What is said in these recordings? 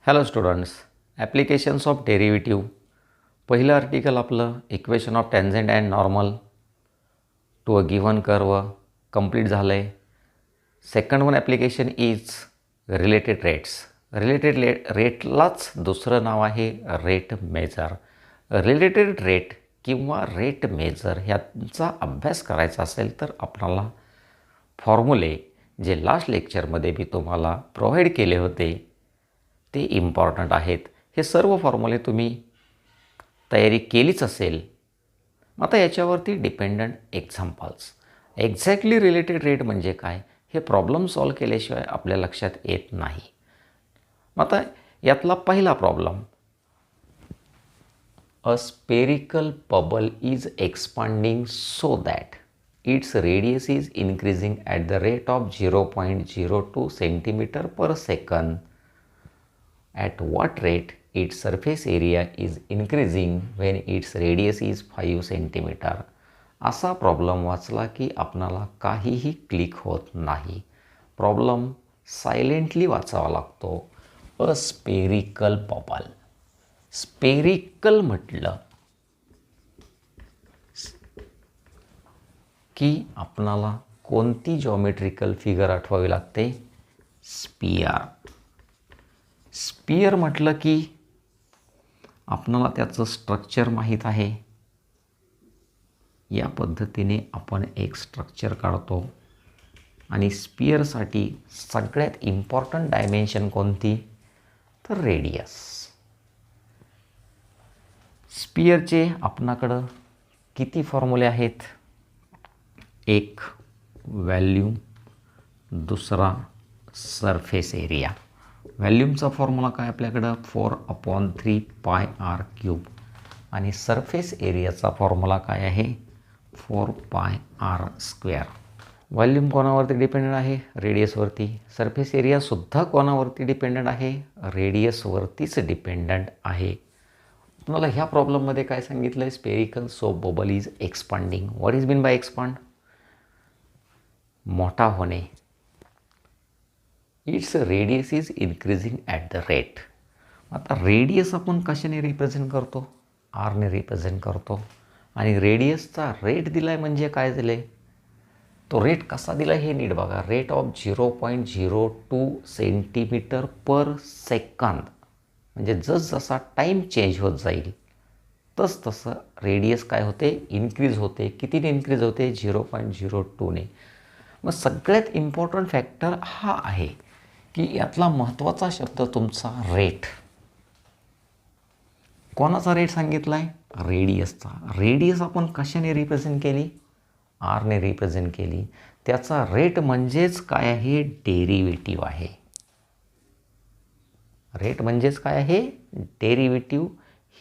Hello students, applications of derivative. पहिलं article आपलं equation of tangent and normal to a given curve complete झालं आहे. Second one application is related rates. Related रेटलाच दुसरं नाव आहे रेट मेजर. रिलेटेड रेट किंवा रेट मेजर ह्यांचा अभ्यास करायचा असेल तर आपल्याला फॉर्म्युले जे लास्ट लेक्चरमध्ये मी तुम्हाला प्रोव्हाइड केले होते ते इम्पॉर्टंट आहेत. हे सर्व फॉर्म्युले तुम्ही तयारी केलीच असेल. आता याच्यावरती dependent examples. Exactly related rate म्हणजे काय हे प्रॉब्लेम सॉल्व केल्याशिवाय आपल्या लक्षात येत नाही. आता यातला पहिला problem, a spherical bubble is expanding so that its radius is increasing at the rate of 0.02 centimetre per second. At what rate its surface area is increasing when its radius is 5 centimeter. असा problem वाचला की आपणाला काहीही click होत नाही. Problem silently वाचावा लागतो. A spherical bubble. Spherical म्हटलं की आपणाला कोणती जॉमेट्रिकल फिगर आठवावी लागते? स्पियर. स्पियर म्हटलं की आपणाला त्याचं स्ट्रक्चर माहीत आहे. या पद्धतीने आपण एक स्ट्रक्चर काढतो आणि स्पियरसाठी सगळ्यात इम्पॉर्टंट डायमेन्शन कोणती? तर रेडियस. स्पियरचे आपणाकडं किती फॉर्म्युले आहेत? एक व्हॅल्यूम, दुसरा सरफेस एरिया. व्हॅल्यूमचा फॉर्म्युला काय आपल्याकडं? 4/3 पाय आर क्यूब. आणि सरफेस एरियाचा फॉर्म्युला काय आहे? 4 पाय आर स्क्वेअर. व्हॉल्यूम कोणावरती डिपेंडेंट आहे? रेडियसवरती. सरफेस एरियासुद्धा कोणावरती डिपेंडंट आहे? रेडियसवरतीच डिपेंडंट आहे. तुम्हाला ह्या प्रॉब्लेममध्ये काय सांगितलं आहे? Spherical so bubble is expanding. What is mean by expand? मोठा होणे. Its radius is increasing at the rate. आता रेडियस आपण कशाने रिप्रेझेंट करतो? आरने रिप्रेझेंट करतो. आणि रेडियसचा रेट दिला आहे म्हणजे काय दिलं आहे? तो रेट कसा दिला आहे हे नीट बघा. Rate of 0.02 centimetre per second. म्हणजे जसजसा टाईम चेंज होत जाईल तसं रेडियस काय होते? इन्क्रीज होते. कितीने इन्क्रीज होते? 0.02ने. मग सगळ्यात इम्पॉर्टंट फॅक्टर हा आहे की यातला महत्त्वाचा शब्द तुमचा रेट. कोणाचा रेट सांगितला आहे? रेडियसचा. रेडियस आपण कशाने रिप्रेझेंट केली? आरने रिप्रेझेंट केली. त्याचा रेट म्हणजेच काय आहे? डेरिव्हेटिव्ह आहे. रेट म्हणजेच काय आहे? डेरिव्हेटिव्ह.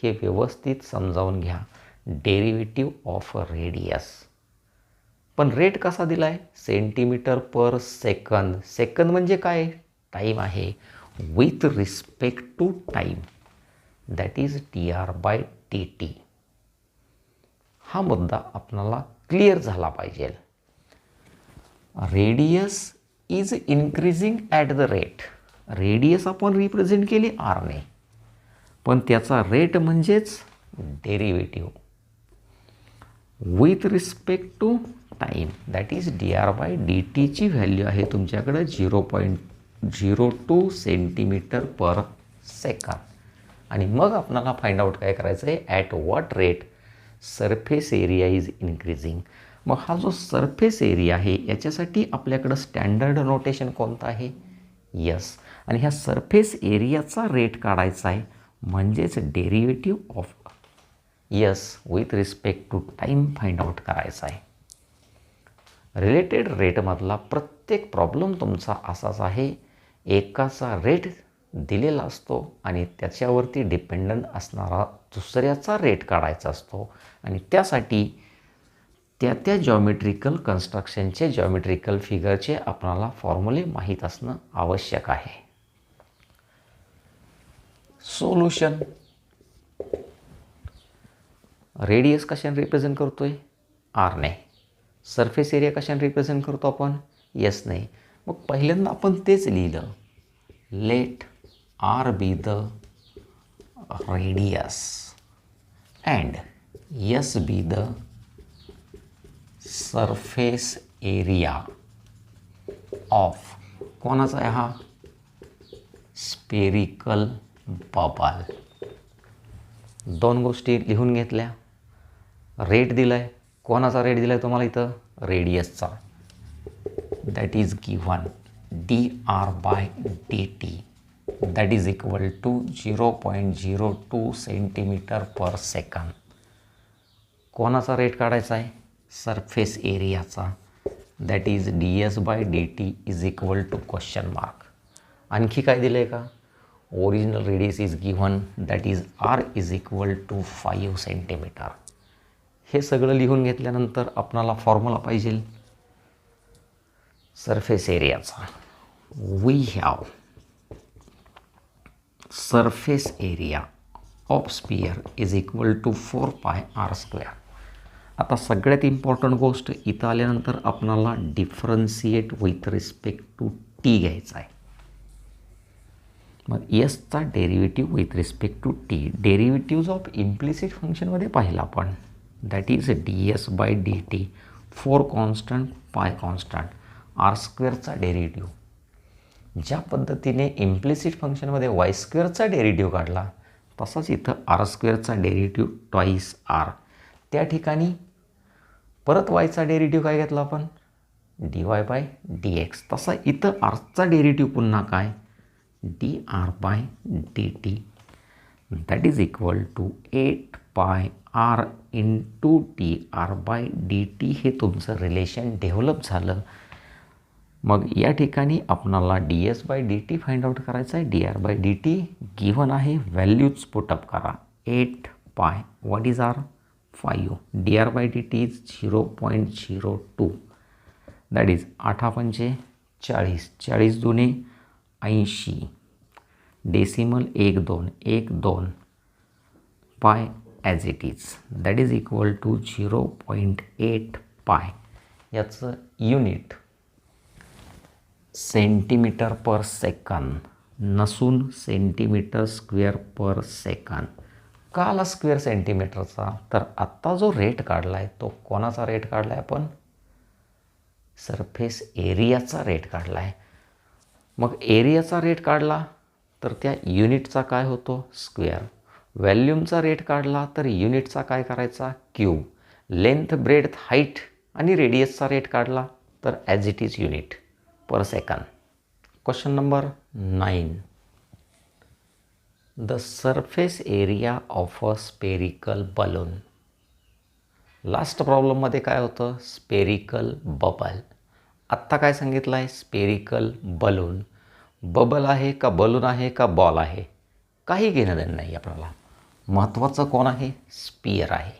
हे व्यवस्थित समजावून घ्या. Derivative of radius. पण रेट कसा दिला आहे? Centimetre per second. सेकंद म्हणजे काय? टाईम आहे. With respect to time, that is dr/dt. हा मुद्दा आपल्याला क्लिअर झाला पाहिजे. Radius is increasing at the rate. Radius आपण रिप्रेझेंट केली आरने, पण त्याचा रेट म्हणजेच derivative with respect to time, that is dr/dt. ची व्हॅल्यू आहे तुमच्याकडं 0.02 सेंटीमीटर पर सेकंद. आणि मग आपल्याला फाइंड आउट काय करायचं आहे? At what rate surface area is increasing. मग हा जो सरफेस एरिया आहे याच्यासाठी आपल्याकडं स्टँडर्ड नोटेशन कोणतं आहे? यस. आणि ह्या सरफेस एरियाचा रेट काढायचा आहे म्हणजेच derivative of S with respect to time find out करायचा आहे. रिलेटेड रेटमधला प्रत्येक प्रॉब्लेम तुमचा असाच आहे. एकाचा रेट दिलेला असतो आणि त्याच्यावरती डिपेंडंट असणारा दुसऱ्याचा रेट काढायचा असतो. आणि त्यासाठी त्या जॉमेट्रिकल कन्स्ट्रक्शनचे जॉमेट्रिकल फिगरचे आपल्याला फॉर्म्युले माहीत असणं आवश्यक आहे. सोल्युशन. रेडियस कशाने रिप्रेझेंट करतोय? आरने. सरफेस एरिया कशाने रिप्रेझेंट करतो आपण? यस नाही. मग पहिल्यांदा आपण तेच लिहिलं. Let R be the radius and S be the surface area of कोणाचा आहे हा स्पेरिकल बबल. दोन गोष्टी लिहून घेतल्या. रेट दिलाय. कोणाचा रेट दिलाय तुम्हाला इथं रेडियसचा. That is given dr/dt that is equal to 0.02 centimetre per second. कोणाचा रेट काढायचा आहे सरफेस एरियाचा. That is ds/dt is equal to question mark. आणखी काय दिलं आहे का original radius is given that is r is equal to 5 centimetre. हे सगळं लिहून घेतल्यानंतर आपणाला फॉर्म्युला पाहिजे सरफेस एरियाचा. We have surface area of sphere is equal to 4πr². आता सगळ्यात इम्पॉर्टंट गोष्ट इथं आल्यानंतर आपणाला differentiate with respect to T घ्यायचा आहे. मग यसचा derivative with respect to T derivatives of implicit फंक्शनमध्ये पाहिला आपण. That is ds/dt 4 constant pi constant r²चा डेरिव्हेटिव्ह. ज्या पद्धतीने इम्प्लिसिट फंक्शनमध्ये y² डेरिव्हेटिव्ह काढला तसाच इथं r² डेरिव्हेटिव्ह ट्वाईस r. त्या ठिकाणी परत yचा डेरिव्हेटिव्ह काय घेतला आपण dy/dx. तसा इथं rचा डेरिव्हेटिव्ह पुन्हा काय dr/dt that is equal to 8πr into dr/dt. हे तुमचं रिलेशन डेव्हलप झालं. मग या ठिकाणी आपणाला ds/dt फाइंड आउट करायचं आहे. dr/dt गिव्हन आहे. व्हॅल्यूज पुटअप करा. 8π व्हॉट इज आर 5. dr/dt इज 0.02 दॅट इज 8×5 40 40 दुने 80 decimal 1 2 pi as it is that is equal to 0.8 pi. याचं युनिट सेंटीमीटर पर सेकंद नसून सेंटीमीटर स्क्वेअर पर सेकंद. का आला स्क्वेअर सेंटीमीटरचा तर आत्ता जो रेट काढला आहे तो कोणाचा रेट काढला आहे आपण सरफेस एरियाचा रेट काढला आहे. मग एरियाचा रेट काढला तर त्या युनिटचा काय होतो स्क्वेअर. व्हॅल्यूमचा रेट काढला तर युनिटचा काय करायचा क्यूब. लेंथ ब्रेड्थ हाईट आणि रेडियसचा रेट काढला तर as it is unit per second. Question number 9. The surface area of a spherical balloon. Last प्रॉब्लेममध्ये काय होतं स्पेरिकल बबल. आत्ता काय सांगितलं आहे स्पेरिकल बलून. बबल आहे का बलून आहे का बॉल आहे काही घेणं देणं नाही आपल्याला. महत्त्वाचं कोण आहे स्पियर आहे.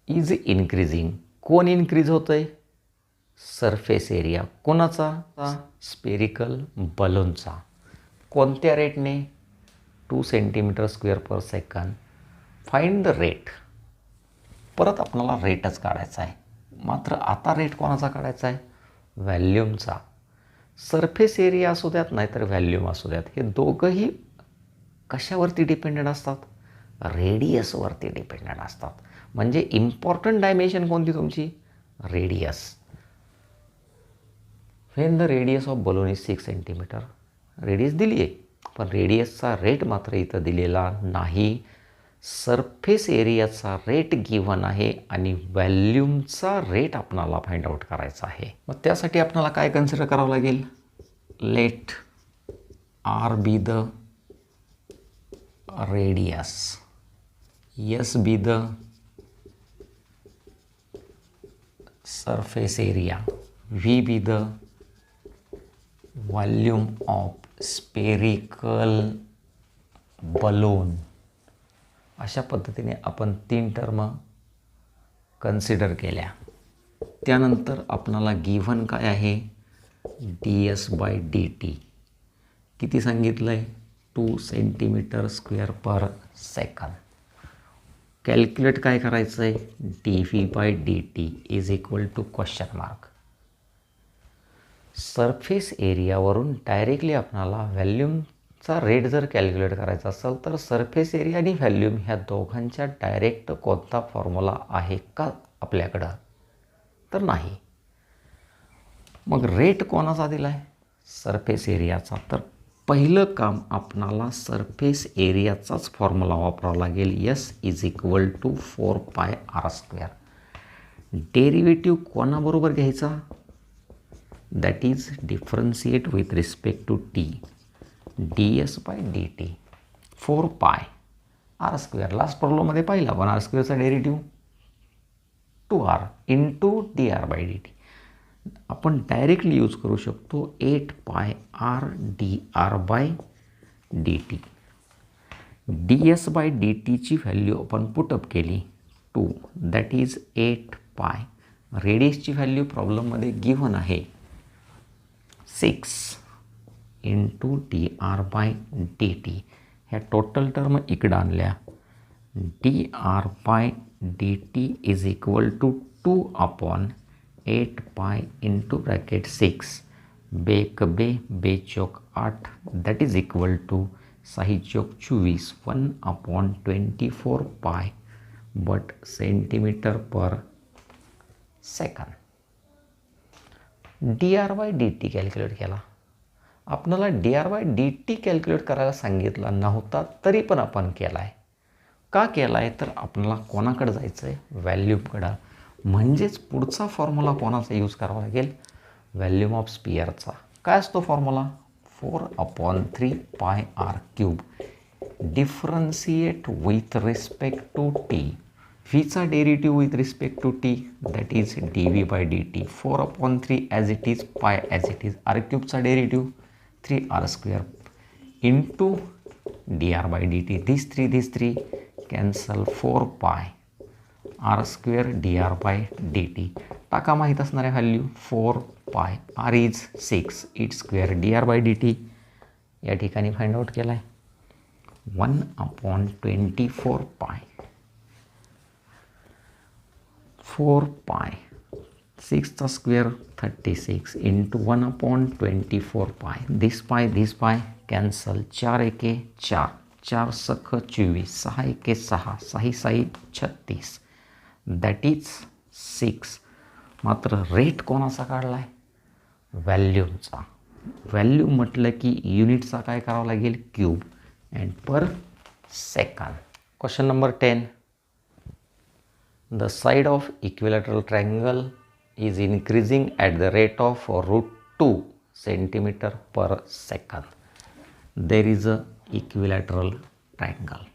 Is increasing. कोण इन्क्रीज होतं आहे सरफेस एरिया कोणाचा स्पेरिकल बलूनचा. कोणत्या रेटने 2 centimetre square per second. Find the rate. परत आपल्याला रेटच काढायचा आहे. मात्र आता रेट कोणाचा काढायचा आहे व्हॅल्यूमचा. सरफेस एरिया असू द्यात नाहीतर व्हॅल्यूम असू द्यात हे दोघंही कशावरती डिपेंडेंट असतात रेडियसवरती डिपेंडेंट असतात. म्हणजे इम्पॉर्टंट डायमेन्शन कोणती तुमची radius. When the radius of balloon is 6 centimetre. Radius दिली आहे पण रेडियसचा रेट मात्र इथं दिलेला नाही. सरफेस एरियाचा रेट गिव्हन आहे आणि व्हॅल्यूमचा रेट आपणाला फाइंड आउट करायचा आहे. मग त्यासाठी आपणाला काय कन्सिडर करावं लागेल let R be the radius S be the surface area V be the volume of spherical balloon. अशा पद्धतीने आपण 3 टर्म कन्सिडर केल्या. त्यानंतर आपणाला गिव्हन काय आहे ds/dt किती सांगितलं आहे 2 सेंटीमीटर स्क्वेअर पर सेकंद. कॅल्क्युलेट काय करायचं आहे dv/dt is equal to question mark. Surface एरियावरून डायरेक्टली आपणाला व्हॅल्यूमचा रेट जर कॅल्क्युलेट करायचा असेल तर सरफेस एरिया आणि व्हॅल्यूम ह्या दोघांच्या डायरेक्ट कोणता फॉर्म्युला आहे का आपल्याकडं, तर नाही. मग रेट कोणाचा दिला आहे? सरफेस एरियाचा. तर पहिलं काम आपणाला सरफेस एरियाचाच फॉर्म्युला वापरावा लागेल. S = 4πr². डेरिव्हेटिव्ह कोणाबरोबर घ्यायचा? That is differentiate with respect to T, ds/dt 4πr². Last प्रॉब्लेममध्ये पाहिला आपण r² derivative 2r into dr/dt. आपण डायरेक्टली यूज करू शकतो 8πr dr/dt. ds/dt व्हॅल्यू आपण पुटअप केली 2, दॅट इज 8π. रेडियसची व्हॅल्यू प्रॉब्लेममध्ये गिव्हन आहे 6 इंटू dr/dt. ह्या टोटल टर्म इकडं आणल्या. dr/dt = 2/8π इंटू ब्रॅकेट 6 बेक बेचोक 8, दॅट इज इक्वल टू 6 चौक 24 1/24π but centimetre per second. dr/dt calculate केला. आपल्याला dr/dt कॅल्क्युलेट करायला सांगितला नव्हता तरी पण आपण केला आहे. का केला आहे? तर आपल्याला कोणाकडे जायचं आहे? व्हॅल्यूमकडं. म्हणजेच पुढचा फॉर्म्युला कोणाचा यूज करावा लागेल? व्हॅल्यूम ऑफ स्पिअरचा. काय असतो formula? 4/3πr³. Differentiate with respect to T. व्हीचा derivative with respect to T that is dv/dt 4/3 as it is pi as it is r³ derivative 3r² into dr/dt. This 3 cancel 4π r² dr/dt. टाका माहीत असणाऱ्या value 4π r is 6 8² dr/dt. या ठिकाणी find out केला आहे 1/24π 4π 6² 36 into 1/24π. This pi cancel 4 एके 4 4 सख 24 6 एके 6 6 6 36 दॅट इज 6. मात्र रेट कोणाचा काढला आहे? व्हॅल्यूमचा. व्हॅल्यूम म्हटलं की युनिटचा काय करावं लागेल? Cube and per second. Question number 10. The side of equilateral triangle is increasing at the rate of √2 centimeter per second. There is a equilateral triangle.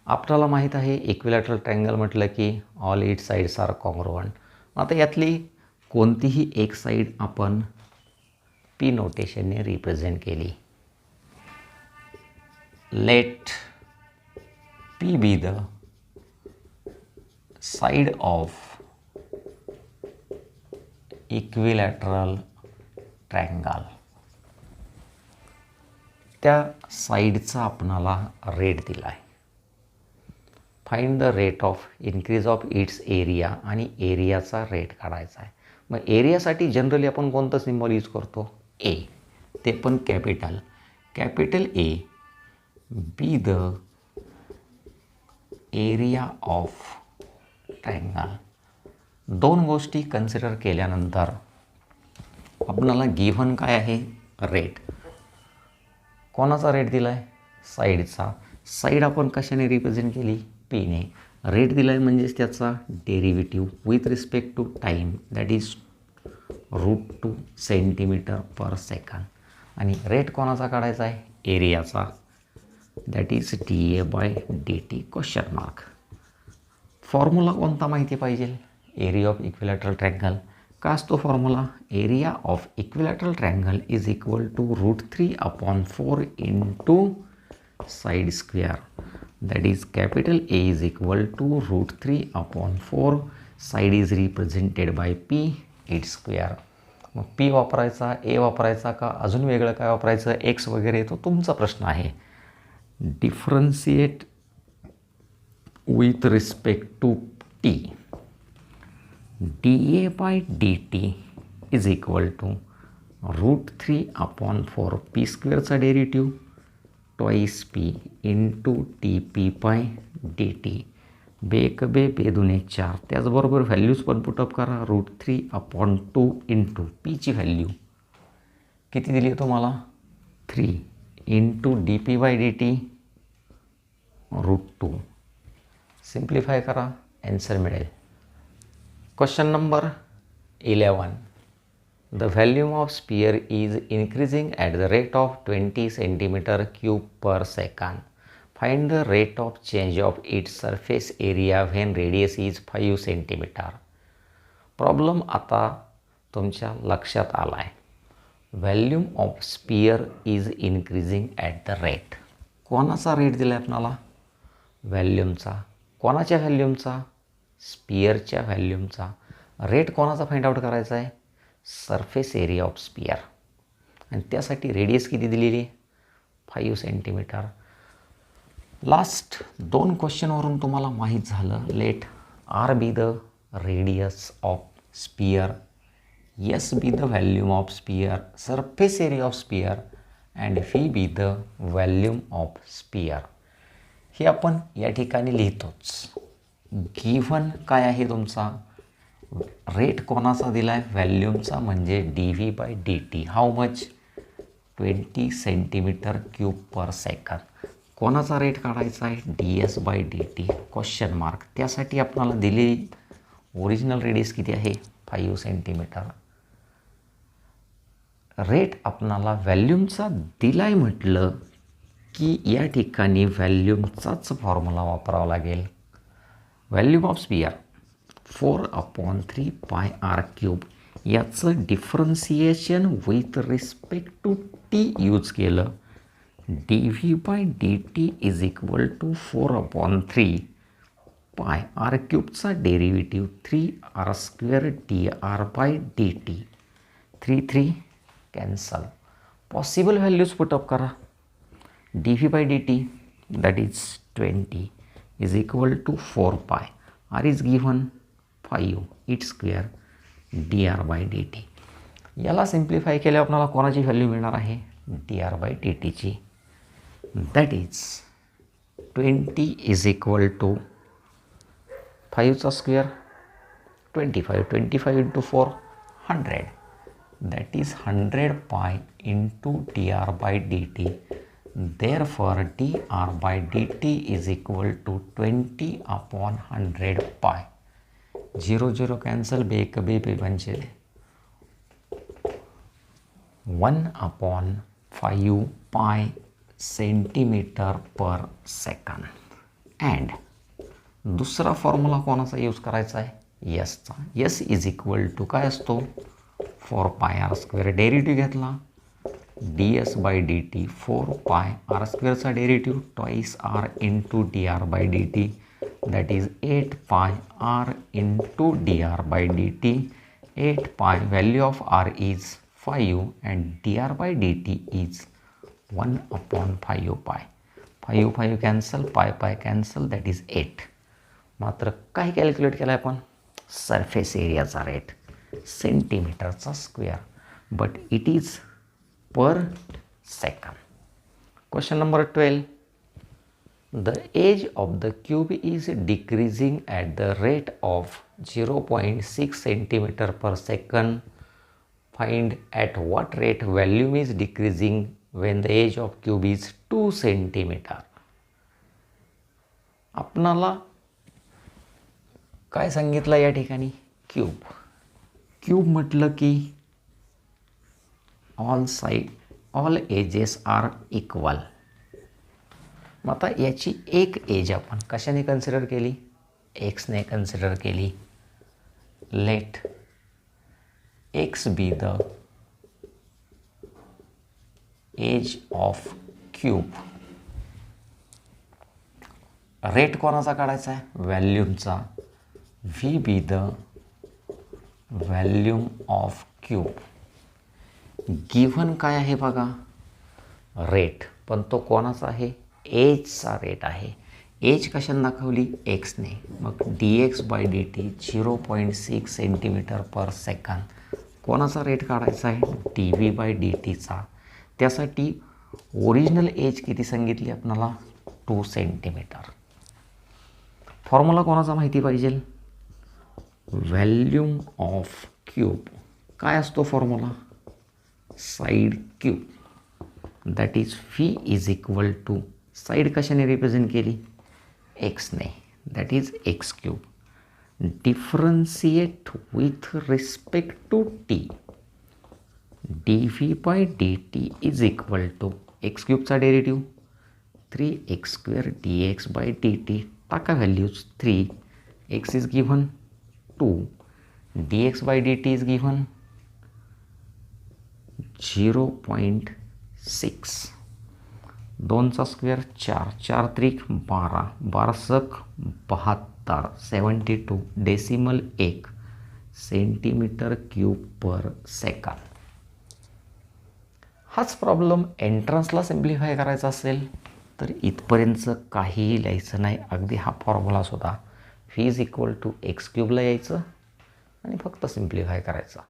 आपल्याला माहीत आहे इक्विलॅटरल ट्रायंगल म्हटलं की all it sides are congruent. आता यातली कोणतीही एक side आपण पी नोटेशनने रिप्रेझेंट केली. Let P be the side of equilateral triangle. त्या साईडचा आपणाला रेट दिला आहे. Find the rate of increase of its area आणि एरियाचा रेट काढायचा आहे. मग एरियासाठी जनरली आपण कोणतं सिम्बॉल यूज करतो? ए. ते पण capital A. Be the area of triangle. दोन गोष्टी कन्सिडर केल्यानंतर आपल्याला गिव्हन काय आहे? रेट. कोणाचा रेट दिला आहे? साईडचा. साईड आपण कशाने रिप्रेझेंट केली? पीने. रेट दिला आहे म्हणजेच त्याचा derivative with respect to time that is √2 centimetre per second. आणि रेट कोणाचा काढायचा आहे? एरियाचा that is dA/dt question mark. Formula कोणता माहिती पाहिजे? Area of equilateral triangle. का असतो formula? Area of equilateral triangle is equal to √3/4 into side square that is capital A is equal to √3/4. Side is represented by P it's square. मग P वापरायचा, A वापरायचा का अजून वेगळं काय वापरायचं? एक्स वगैरे तो तुमचा प्रश्न आहे. Differentiate with respect to T dA/dt is equal to √3/4 P स्क्वेअरचा derivative twice P into T P pi D T. बेक बे बेदुने 4. त्याचबरोबर व्हॅल्यूज पण पुटअप करा. √3/2 इंटू पीची व्हॅल्यू किती दिली आहे तुम्हाला 3 into D P by D T √2. Simplify करा, ॲन्सर मिळेल. Question number 11. The volume of sphere is increasing at the rate of 20 cm³ per second. Find the rate of change of its surface area when radius is 5 cm. Problem आता तुमच्या लक्षात आला आहे. Volume of sphere is increasing at the rate. कोणाचा rate दिला आहे आपणाला? व्हॅल्यूमचा. कोणाच्या व्हॅल्यूमचा? स्पियरच्या व्हॅल्यूमचा. रेट कोणाचा फाइंड आउट करायचा आहे? Surface area of sphere. आणि त्यासाठी रेडियस किती दिलेली आहे? 5 cm. लास्ट 2 क्वेश्चनवरून तुम्हाला माहीत झालं. Let R be the radius of sphere, S be the volume of sphere, surface area of sphere and V be the volume of sphere. हे आपण या ठिकाणी लिहितोच. गिव्हन काय आहे तुमचा? रेट कोणाचा दिला आहे? व्हॅल्यूमचा, म्हणजे D V by D T. How much? 20 cm³ per second. कोणाचा रेट काढायचा आहे? D S by D T question mark. त्यासाठी आपल्याला दिलेली ओरिजिनल रेडियस किती आहे? 5 cm. रेट आपणाला व्हॅल्यूमचा दिला आहे म्हटलं की या ठिकाणी व्हॅल्यूमचाच फॉर्म्युला वापरावा लागेल. Volume of sphere 4/3 pi r³. याचं differentiation with respect to T use केलं. D V by D T is equal to 4/3 pi r³ derivative 3r² dr by D T. 3 cancel. Possible values put up करा. D V by D T that is 20 is equal to 4 pi. R is given 5 it's square D R by D T. याला simplify केल्यावर आपल्याला कोणाची value मिळणार आहे? D R by D टीची. That is 20 is equal to 5चा square 25. 25 into 4 100. That is 100 pi into D R by D T. Therefore, dr by dt is equal to 20/100 पाय. 0 0 cancel. Bake बे बे म्हणजे 1/5 पाय cm/s. अँड दुसरा formula कोणाचा use करायचा आहे? यसचा. यस इज इक्वल टू काय असतो? 4 पाय r². डेरिव्हेटिव्ह घेतला D S by D T 4 pi r² derivative twice r into D R by D T that is 8 pi r into D R by D T. 8 pi value of r is 5 and D R by D T is 1/5 pi. 5 5 cancel. पाय पाय cancel. That is 8. मात्र काय calculate केलं आहे आपण? Surface एरियाचा rate सेंटीमीटरचा square, but it is per second. Question number 12. The age of the cube is decreasing at the rate of 0.6 cm/s. Find at what rate volume is decreasing when the age of cube is 2 cm. आपणाला काय सांगितलं या ठिकाणी? Cube. Cube म्हटलं की all ages R equal. मग आता याची एक एज आपण कशाने कन्सिडर केली? एक्सने कन्सिडर केली. Let X be the edge of cube. रेट कोणाचा काढायचा आहे? व्हॅल्यूमचा. V be the volume of cube. Given काय आहे बघा? रेट. पण तो कोणाचा आहे? एजचा रेट आहे. एज कशाने दाखवली? एक्सने. मग D X by D T 0.6 cm/s. कोणाचा रेट काढायचा आहे? डी व्ही बाय डी टीचा. त्यासाठी ओरिजिनल एज किती सांगितली आपल्याला? 2 सेंटीमीटर. फॉर्म्युला कोणाचा माहिती पाहिजे? Volume of cube. काय असतो formula? Side cube. That is V is equal to, side कशाने रिप्रेझेंट केली? एक्सने. That is X cube. Differentiate with respect to T. D V by D T is equal to X क्यूबचा derivative 3x² dx by D T. टाका values. 3, x is given 2, dx by D T is given 0.6. 2चा square 4, 4 त्रिक 12, 12 सक 72, 72 decimal 1 centimetre cube per सेकंद. हाच problem एंट्रन्सला simplify करायचा असेल तर इथपर्यंतचं काहीही लिहायचं नाही. अगदी हा फॉर्म्युलासुद्धा V is equal to X क्यूबला यायचं आणि फक्त सिम्प्लिफाय करायचा.